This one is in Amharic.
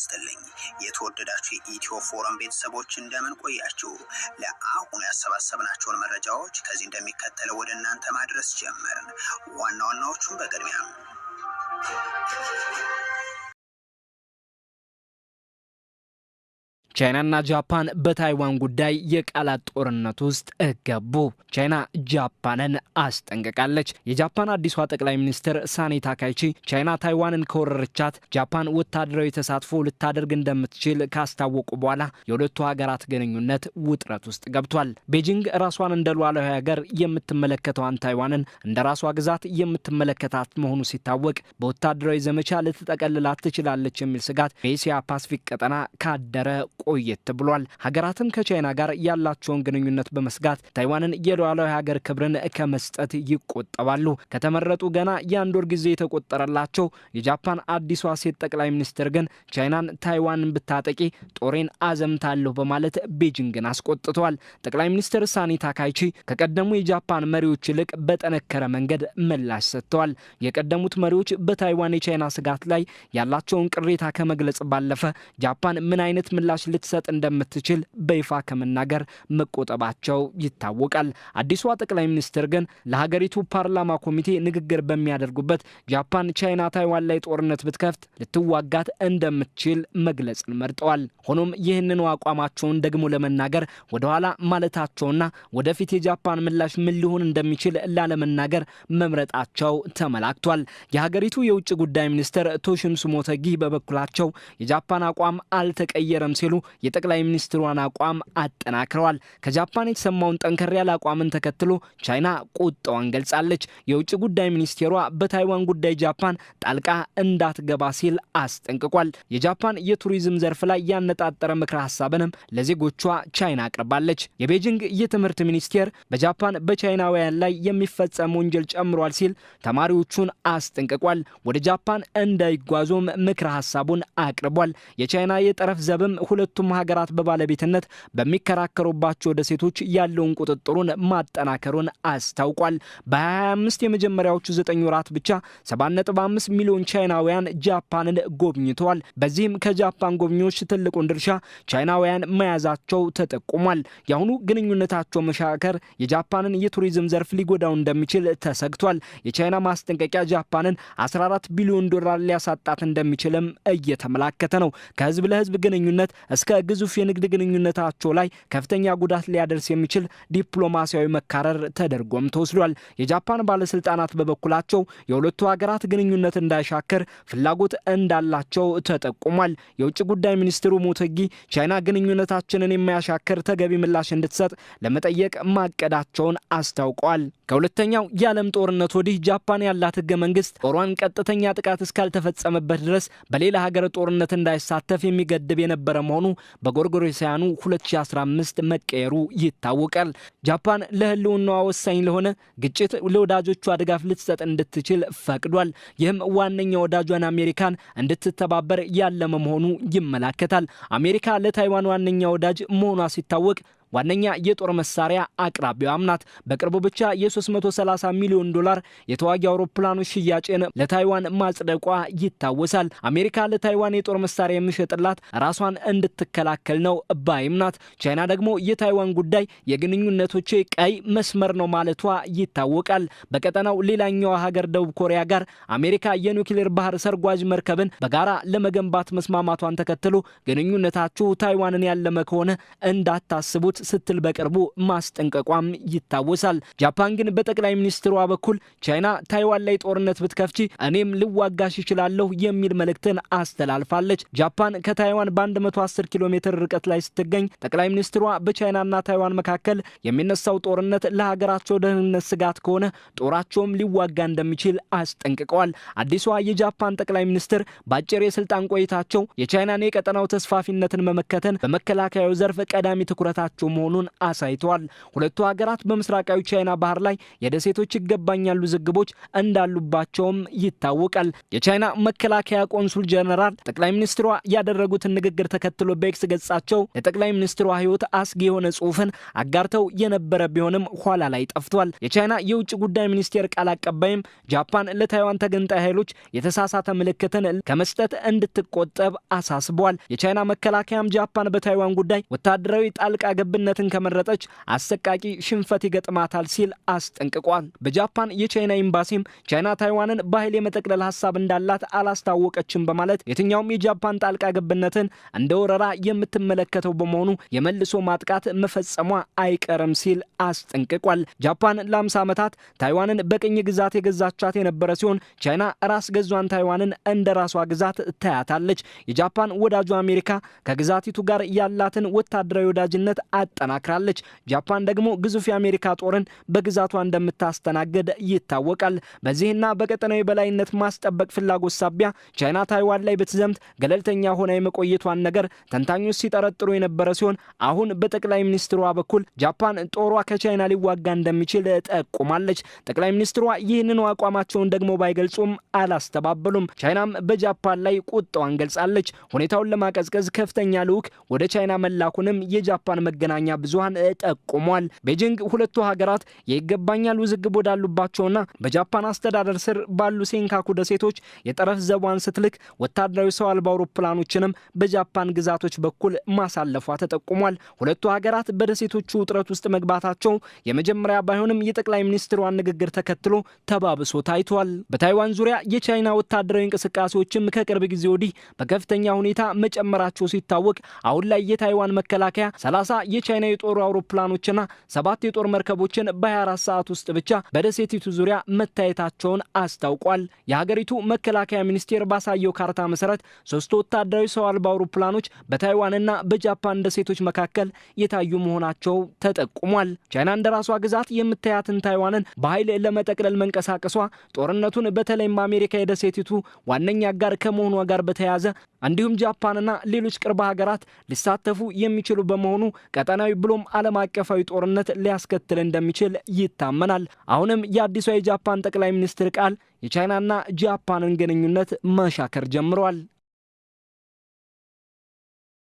ይስጥልኝ የተወደዳችሁ የኢትዮ ፎረም ቤተሰቦች እንደምን ቆያችሁ ለአሁን ያሰባሰብናቸውን መረጃዎች ከዚህ እንደሚከተለው ወደ እናንተ ማድረስ ጀመርን ዋና ዋናዎቹን በቅድሚያ ቻይናና ጃፓን በታይዋን ጉዳይ የቃላት ጦርነት ውስጥ ገቡ። ቻይና ጃፓንን አስጠንቅቃለች። የጃፓን አዲሷ ጠቅላይ ሚኒስትር ሳኒ ታካይቺ ቻይና ታይዋንን ከወረረቻት ጃፓን ወታደራዊ ተሳትፎ ልታደርግ እንደምትችል ካስታወቁ በኋላ የሁለቱ ሀገራት ግንኙነት ውጥረት ውስጥ ገብቷል። ቤጂንግ ራሷን እንደ ሉዓላዊ ሀገር የምትመለከተዋን ታይዋንን እንደ ራሷ ግዛት የምትመለከታት መሆኑ ሲታወቅ በወታደራዊ ዘመቻ ልትጠቀልላት ትችላለች የሚል ስጋት በኤሲያ ፓሲፊክ ቀጠና ካደረ ቆየት ብሏል። ሀገራትም ከቻይና ጋር ያላቸውን ግንኙነት በመስጋት ታይዋንን የሉዓላዊ ሀገር ክብርን ከመስጠት ይቆጠባሉ። ከተመረጡ ገና የአንድ ወር ጊዜ የተቆጠረላቸው የጃፓን አዲሷ ሴት ጠቅላይ ሚኒስትር ግን ቻይናን ታይዋንን ብታጠቂ ጦሬን አዘምታለሁ በማለት ቤጂንግን አስቆጥተዋል። ጠቅላይ ሚኒስትር ሳኒ ታካይቺ ከቀደሙ የጃፓን መሪዎች ይልቅ በጠነከረ መንገድ ምላሽ ሰጥተዋል። የቀደሙት መሪዎች በታይዋን የቻይና ስጋት ላይ ያላቸውን ቅሬታ ከመግለጽ ባለፈ ጃፓን ምን አይነት ምላሽ ልትሰጥ እንደምትችል በይፋ ከመናገር መቆጠባቸው ይታወቃል። አዲሷ ጠቅላይ ሚኒስትር ግን ለሀገሪቱ ፓርላማ ኮሚቴ ንግግር በሚያደርጉበት ጃፓን ቻይና ታይዋን ላይ ጦርነት ብትከፍት ልትዋጋት እንደምትችል መግለጽን መርጠዋል። ሆኖም ይህንን አቋማቸውን ደግሞ ለመናገር ወደ ኋላ ማለታቸውና ወደፊት የጃፓን ምላሽ ምን ሊሆን እንደሚችል ላለመናገር መምረጣቸው ተመላክቷል። የሀገሪቱ የውጭ ጉዳይ ሚኒስትር ቶሺሚትሱ ሞቴጊ በበኩላቸው የጃፓን አቋም አልተቀየረም ሲሉ የጠቅላይ ሚኒስትሯን አቋም አጠናክረዋል። ከጃፓን የተሰማውን ጠንከር ያለ አቋምን ተከትሎ ቻይና ቁጣዋን ገልጻለች። የውጭ ጉዳይ ሚኒስቴሯ በታይዋን ጉዳይ ጃፓን ጣልቃ እንዳትገባ ሲል አስጠንቅቋል። የጃፓን የቱሪዝም ዘርፍ ላይ ያነጣጠረ ምክረ ሀሳብንም ለዜጎቿ ቻይና አቅርባለች። የቤጂንግ የትምህርት ሚኒስቴር በጃፓን በቻይናውያን ላይ የሚፈጸም ወንጀል ጨምሯል ሲል ተማሪዎቹን አስጠንቅቋል። ወደ ጃፓን እንዳይጓዙም ምክረ ሀሳቡን አቅርቧል። የቻይና የጠረፍ ዘብም ሁለቱም ሀገራት በባለቤትነት በሚከራከሩባቸው ደሴቶች ያለውን ቁጥጥሩን ማጠናከሩን አስታውቋል። በ2025 የመጀመሪያዎቹ 9 ወራት ብቻ 7.5 ሚሊዮን ቻይናውያን ጃፓንን ጎብኝተዋል። በዚህም ከጃፓን ጎብኚዎች ትልቁን ድርሻ ቻይናውያን መያዛቸው ተጠቁሟል። የአሁኑ ግንኙነታቸው መሻከር የጃፓንን የቱሪዝም ዘርፍ ሊጎዳው እንደሚችል ተሰግቷል። የቻይና ማስጠንቀቂያ ጃፓንን 14 ቢሊዮን ዶላር ሊያሳጣት እንደሚችልም እየተመላከተ ነው። ከህዝብ ለህዝብ ግንኙነት እስከ ግዙፍ የንግድ ግንኙነታቸው ላይ ከፍተኛ ጉዳት ሊያደርስ የሚችል ዲፕሎማሲያዊ መካረር ተደርጎም ተወስዷል። የጃፓን ባለስልጣናት በበኩላቸው የሁለቱ ሀገራት ግንኙነት እንዳይሻከር ፍላጎት እንዳላቸው ተጠቁሟል። የውጭ ጉዳይ ሚኒስትሩ ሞቴጊ ቻይና ግንኙነታችንን የማያሻከር ተገቢ ምላሽ እንድትሰጥ ለመጠየቅ ማቀዳቸውን አስታውቀዋል። ከሁለተኛው የዓለም ጦርነት ወዲህ ጃፓን ያላት ህገ መንግስት ጦሯን ቀጥተኛ ጥቃት እስካልተፈጸመበት ድረስ በሌላ ሀገር ጦርነት እንዳይሳተፍ የሚገድብ የነበረ መሆኑ በጎርጎሮሳውያኑ 2015 መቀየሩ ይታወቃል። ጃፓን ለህልውናዋ ወሳኝ ለሆነ ግጭት ለወዳጆቿ ድጋፍ ልትሰጥ እንድትችል ፈቅዷል። ይህም ዋነኛ ወዳጇን አሜሪካን እንድትተባበር ያለመ መሆኑ ይመላከታል። አሜሪካ ለታይዋን ዋነኛ ወዳጅ መሆኗ ሲታወቅ ዋነኛ የጦር መሳሪያ አቅራቢዋም ናት። በቅርቡ ብቻ የ330 ሚሊዮን ዶላር የተዋጊ አውሮፕላኖች ሽያጭን ለታይዋን ማጽደቋ ይታወሳል። አሜሪካ ለታይዋን የጦር መሳሪያ የሚሸጥላት ራሷን እንድትከላከል ነው ባይም ናት። ቻይና ደግሞ የታይዋን ጉዳይ የግንኙነቶች ቀይ መስመር ነው ማለቷ ይታወቃል። በቀጠናው ሌላኛው ሀገር ደቡብ ኮሪያ ጋር አሜሪካ የኒውክሌር ባህር ሰርጓጅ መርከብን በጋራ ለመገንባት መስማማቷን ተከትሎ ግንኙነታቸው ታይዋንን ያለመ ከሆነ እንዳታስቡት ስትል በቅርቡ ማስጠንቀቋም ይታወሳል። ጃፓን ግን በጠቅላይ ሚኒስትሯ በኩል ቻይና ታይዋን ላይ ጦርነት ብትከፍቺ እኔም ልዋጋሽ ይችላለሁ የሚል መልእክትን አስተላልፋለች። ጃፓን ከታይዋን በ110 ኪሎ ሜትር ርቀት ላይ ስትገኝ ጠቅላይ ሚኒስትሯ በቻይናና ታይዋን መካከል የሚነሳው ጦርነት ለሀገራቸው ደህንነት ስጋት ከሆነ ጦራቸውም ሊዋጋ እንደሚችል አስጠንቅቀዋል። አዲሷ የጃፓን ጠቅላይ ሚኒስትር በአጭር የስልጣን ቆይታቸው የቻይናን የቀጠናው ተስፋፊነትን መመከተን በመከላከያው ዘርፍ ቀዳሚ ትኩረታቸው መሆኑን አሳይተዋል። ሁለቱ ሀገራት በምስራቃዊ ቻይና ባህር ላይ የደሴቶች ይገባኛል ውዝግቦች እንዳሉባቸውም ይታወቃል። የቻይና መከላከያ ቆንሱል ጀነራል ጠቅላይ ሚኒስትሯ ያደረጉትን ንግግር ተከትሎ በኤክስ ገጻቸው ለጠቅላይ ሚኒስትሯ ሕይወት አስጊ የሆነ ጽሑፍን አጋርተው የነበረ ቢሆንም ኋላ ላይ ጠፍቷል። የቻይና የውጭ ጉዳይ ሚኒስቴር ቃል አቀባይም ጃፓን ለታይዋን ተገንጣይ ኃይሎች የተሳሳተ ምልክትን ከመስጠት እንድትቆጠብ አሳስቧል። የቻይና መከላከያም ጃፓን በታይዋን ጉዳይ ወታደራዊ ጣልቃ ገብነትን ከመረጠች አሰቃቂ ሽንፈት ይገጥማታል ሲል አስጠንቅቋል። በጃፓን የቻይና ኤምባሲም ቻይና ታይዋንን በኃይል የመጠቅለል ሀሳብ እንዳላት አላስታወቀችም በማለት የትኛውም የጃፓን ጣልቃ ገብነትን እንደ ወረራ የምትመለከተው በመሆኑ የመልሶ ማጥቃት መፈጸሟ አይቀርም ሲል አስጠንቅቋል። ጃፓን ለ50 ዓመታት ታይዋንን በቅኝ ግዛት የገዛቻት የነበረ ሲሆን ቻይና ራስ ገዟን ታይዋንን እንደ ራሷ ግዛት ታያታለች። የጃፓን ወዳጁ አሜሪካ ከግዛቲቱ ጋር ያላትን ወታደራዊ ወዳጅነት አጠናክራለች። ጃፓን ደግሞ ግዙፍ የአሜሪካ ጦርን በግዛቷ እንደምታስተናግድ ይታወቃል። በዚህና በቀጠናዊ የበላይነት ማስጠበቅ ፍላጎት ሳቢያ ቻይና ታይዋን ላይ ብትዘምት ገለልተኛ ሆና የመቆየቷን ነገር ተንታኞች ሲጠረጥሩ የነበረ ሲሆን አሁን በጠቅላይ ሚኒስትሯ በኩል ጃፓን ጦሯ ከቻይና ሊዋጋ እንደሚችል ጠቁማለች። ጠቅላይ ሚኒስትሯ ይህንን አቋማቸውን ደግሞ ባይገልጹም አላስተባበሉም። ቻይናም በጃፓን ላይ ቁጣዋን ገልጻለች። ሁኔታውን ለማቀዝቀዝ ከፍተኛ ልዑክ ወደ ቻይና መላኩንም የጃፓን መገናኛ ብዙሃን ጠቁሟል። ቤጂንግ ሁለቱ ሀገራት የይገባኛል ውዝግብ ወዳሉባቸውና በጃፓን አስተዳደር ስር ባሉ ሴንካኩ ደሴቶች የጠረፍ ዘቧን ስትልክ ወታደራዊ ሰው አልባ አውሮፕላኖችንም በጃፓን ግዛቶች በኩል ማሳለፏ ተጠቁሟል። ሁለቱ ሀገራት በደሴቶቹ ውጥረት ውስጥ መግባታቸው የመጀመሪያ ባይሆንም የጠቅላይ ሚኒስትሯን ንግግር ተከትሎ ተባብሶ ታይቷል። በታይዋን ዙሪያ የቻይና ወታደራዊ እንቅስቃሴዎችም ከቅርብ ጊዜ ወዲህ በከፍተኛ ሁኔታ መጨመራቸው ሲታወቅ አሁን ላይ የታይዋን መከላከያ 30 የቻይና የጦር አውሮፕላኖችና 7 የጦር መርከቦችን በ24 ሰዓት ውስጥ ብቻ በደሴቲቱ ዙሪያ መታየታቸውን አስታውቋል። የሀገሪቱ መከላከያ ሚኒስቴር ባሳየው ካርታ መሰረት 3 ወታደራዊ ሰው አልባ አውሮፕላኖች በታይዋንና በጃፓን ደሴቶች መካከል የታዩ መሆናቸው ተጠቁሟል። ቻይና እንደራሷ ግዛት የምታያትን ታይዋንን በኃይል ለመጠቅለል መንቀሳቀሷ ጦርነቱን በተለይም አሜሪካ የደሴቲቱ ዋነኛ አጋር ከመሆኗ ጋር በተያያዘ እንዲሁም ጃፓንና ሌሎች ቅርብ ሀገራት ሊሳተፉ የሚችሉ በመሆኑ ቀጠናዊ ብሎም ዓለም አቀፋዊ ጦርነት ሊያስከትል እንደሚችል ይታመናል። አሁንም የአዲሷ የጃፓን ጠቅላይ ሚኒስትር ቃል የቻይናና ጃፓንን ግንኙነት መሻከር ጀምሯል።